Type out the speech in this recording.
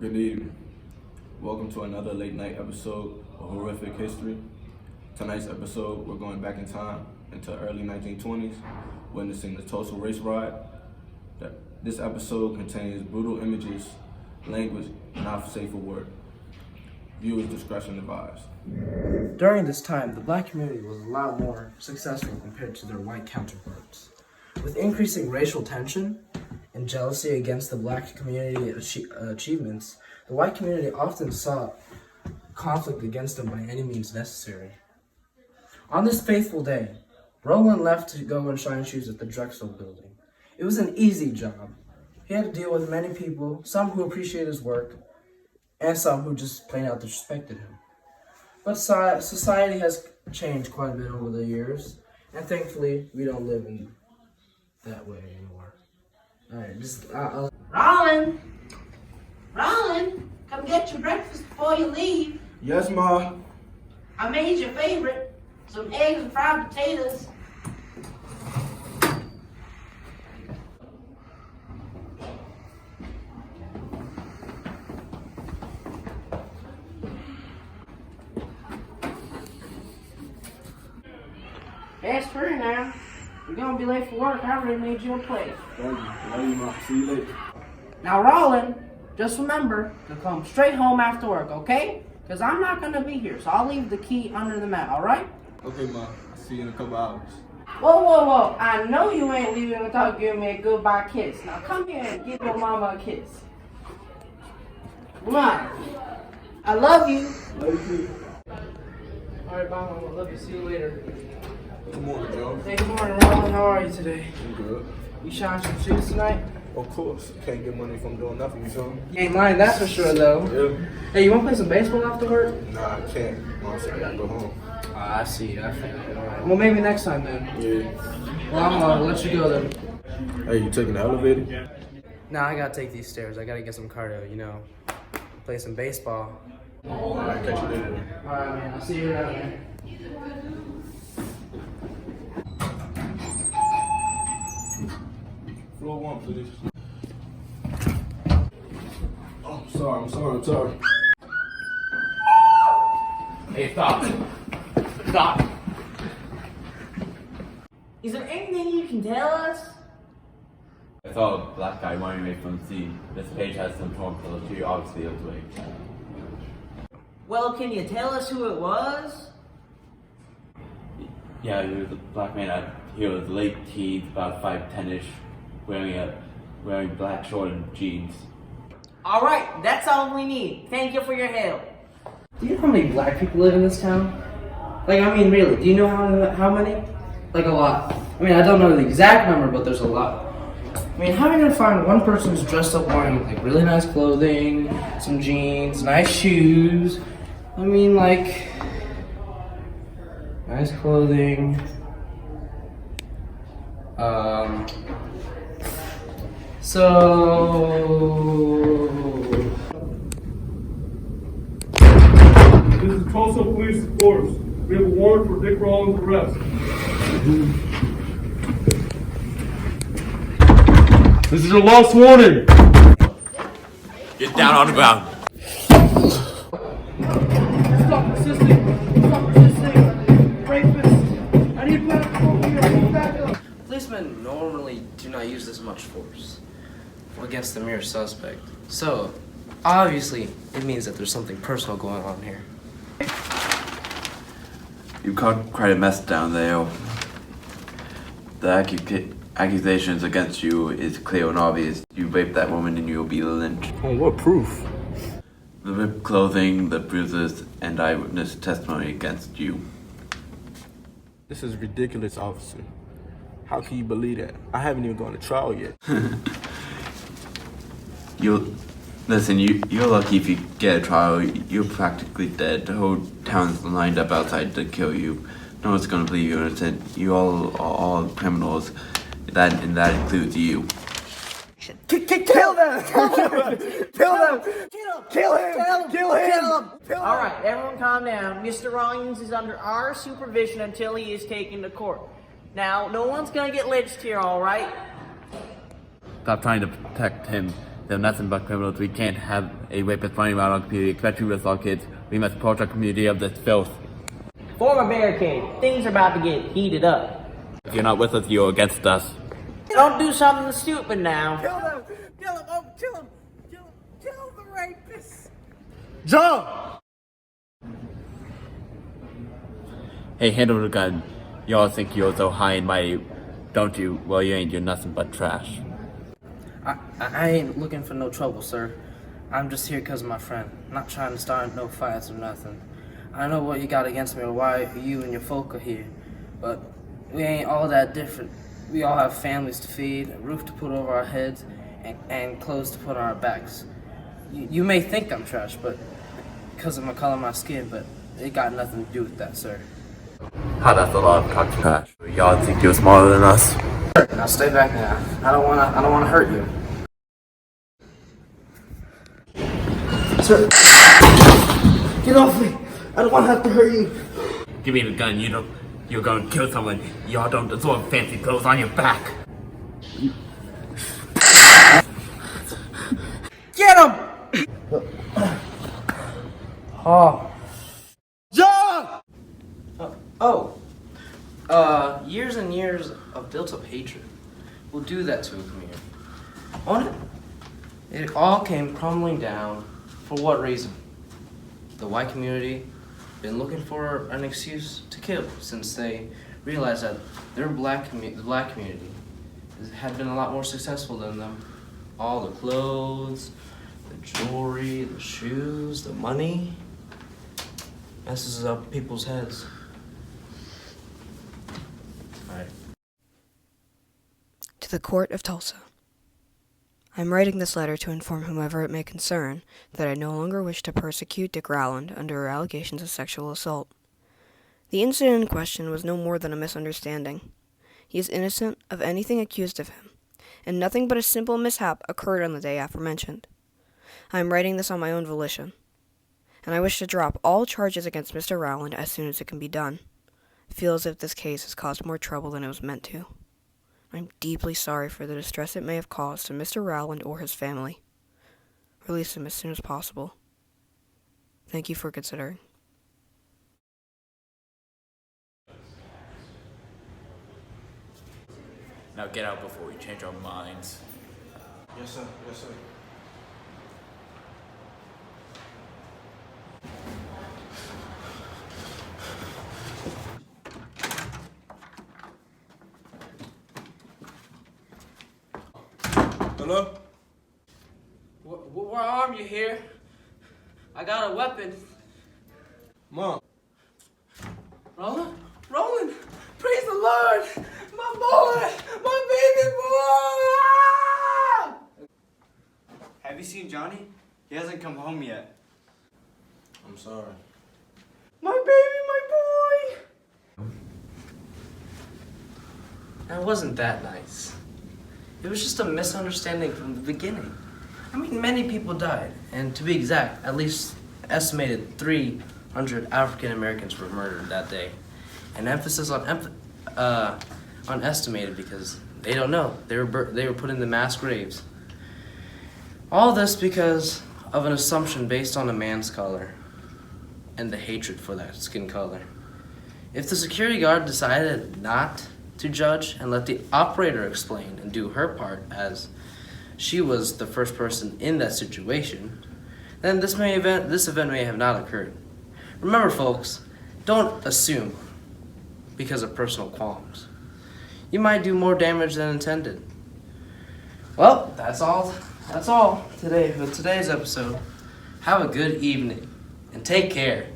Good evening. Welcome to another late night episode of Horrific History. Tonight's episode, we're going back in time into early 1920s, witnessing the Tulsa race riot. This episode contains brutal images, language not safe for work. Viewers' discretion advised. During this time, the black community was a lot more successful compared to their white counterparts. With increasing racial tension and jealousy against the black community achievements, the white community often sought conflict against them by any means necessary. On this fateful day, Roland left to go and shine shoes at the Drexel building. It was an easy job. He had to deal with many people, some who appreciated his work, and some who just plain out disrespected him. But society has changed quite a bit over the years, and thankfully, we don't live in that way anymore. Alright, Roland, come get your breakfast before you leave. Yes, Ma. I made your favorite, some eggs and fried potatoes. Fast hurry now. You're gonna be late for work. I already made you a plate. Thank you. Love you, Ma. See you later. Now, Roland, just remember to come straight home after work, okay? Because I'm not gonna be here, so I'll leave the key under the mat, alright? Okay, Ma. I'll see you in a couple hours. Whoa. I know you ain't leaving without giving me a goodbye kiss. Now come here and give your mama a kiss. Come on. I love you. Love you. Alright, bye, Mama. Love you. See you later. Good morning, Joe. Hey, good morning, Roland. How are you today? I'm good. You shine some shoes tonight? Of course. Can't get money from doing nothing, you feel me? You ain't lying, that's for sure, though. Yeah. Hey, you want to play some baseball after work? Nah, I can't. Mom said I gotta go home. I see. I think. Alright. Well, maybe next time then. Yeah. Well, I'm gonna let you go then. Hey, you taking the elevator? Nah, I gotta take these stairs. I gotta get some cardio, you know. Play some baseball. Alright, catch you later. Alright, man. I'll see you around, man. Floor one, please. Oh, I'm sorry. Hey, stop. Stop. Is there anything you can tell us? I saw a black guy running away from the scene. This page has some torn pillows too, obviously it was away. Well, can you tell us who it was? Yeah, he was a black man. He was late teens, about 5'10"-ish, wearing black short and jeans. Alright, that's all we need. Thank you for your help. Do you know how many black people live in this town? Like, I mean, really, do you know how many? Like, a lot. I mean, I don't know the exact number, but there's a lot. I mean, how are you gonna find one person who's dressed up wearing, like, really nice clothing, some jeans, nice shoes? I mean, like, nice clothing. This is Tulsa Police Force. We have a warrant for Dick Rollins' arrest. This is your last warning. Get down on the ground. Stop resisting! Rapist! I need backup! Policemen normally do not use this much force against the mere suspect. So, obviously, it means that there's something personal going on here. You caused quite a mess down there. The accusations against you is clear and obvious. You raped that woman and you'll be lynched. On what proof? The ripped clothing, the bruises, and eyewitness testimony against you. This is ridiculous, officer. How can you believe that? I haven't even gone to trial yet. You're lucky if you get a trial. You're practically dead. The whole town's lined up outside to kill you. No one's gonna believe you're innocent. You all are all criminals. That includes you. Kill them! Kill him! Alright, everyone calm down. Mr. Rollins is under our supervision until he is taken to court. Now, no one's gonna get lynched here, alright? Stop trying to protect him. They're nothing but criminals. We can't have a rapist running around our community, especially with our kids. We must purge our community of this filth. Form a barricade. Things are about to get heated up. If you're not with us, you're against us. Don't do something stupid now. Kill him! Kill him! Oh, kill him! Kill him! Kill the rapist! John! Hey, handle the gun. Y'all think you're so high and mighty, don't you? Well, you ain't. You're nothing but trash. I ain't looking for no trouble, sir. I'm just here because of my friend. Not trying to start no fights or nothing. I know what you got against me or why you and your folk are here, but we ain't all that different. We all have families to feed, a roof to put over our heads, and clothes to put on our backs. You may think I'm trash, but because of my color of my skin, but it got nothing to do with that, sir. How that's a lot of talking trash. Y'all think you're smarter than us? Now stay back now. I don't wanna hurt you. Sir, get off me! I don't want to have to hurt you. Give me the gun. You're gonna kill someone. Y'all don't deserve fancy clothes on your back. Get him! Oh. John! Years and years of built-up hatred will do that to a community. Won't it? It all came crumbling down. For what reason? The white community been looking for an excuse to kill since they realized that the black community had been a lot more successful than them. All the clothes, the jewelry, the shoes, the money messes up people's heads. Alright. To the Court of Tulsa. I am writing this letter to inform whomever it may concern that I no longer wish to persecute Dick Rowland under allegations of sexual assault. The incident in question was no more than a misunderstanding. He is innocent of anything accused of him, and nothing but a simple mishap occurred on the day aforementioned. I am writing this on my own volition, and I wish to drop all charges against Mr. Rowland as soon as it can be done. I feel as if this case has caused more trouble than it was meant to. I'm deeply sorry for the distress it may have caused to Mr. Rowland or his family. Release him as soon as possible. Thank you for considering. Now get out before we change our minds. Yes, sir. Yes, sir. Hello? We're armed, you hear? I got a weapon. Mom. Roland? Roland! Praise the Lord! My boy! My baby boy! Have you seen Johnny? He hasn't come home yet. I'm sorry. My baby, my boy! That wasn't that nice. It was just a misunderstanding from the beginning. I mean, many people died, and to be exact, at least estimated 300 African Americans were murdered that day. An emphasis on estimated because they don't know. They were put in the mass graves. All this because of an assumption based on a man's color and the hatred for that skin color. If the security guard decided not to judge and let the operator explain and do her part as she was the first person in that situation, then this event may have not occurred. Remember, folks, don't assume because of personal qualms. You might do more damage than intended. Well, that's all today for today's episode. Have a good evening and take care.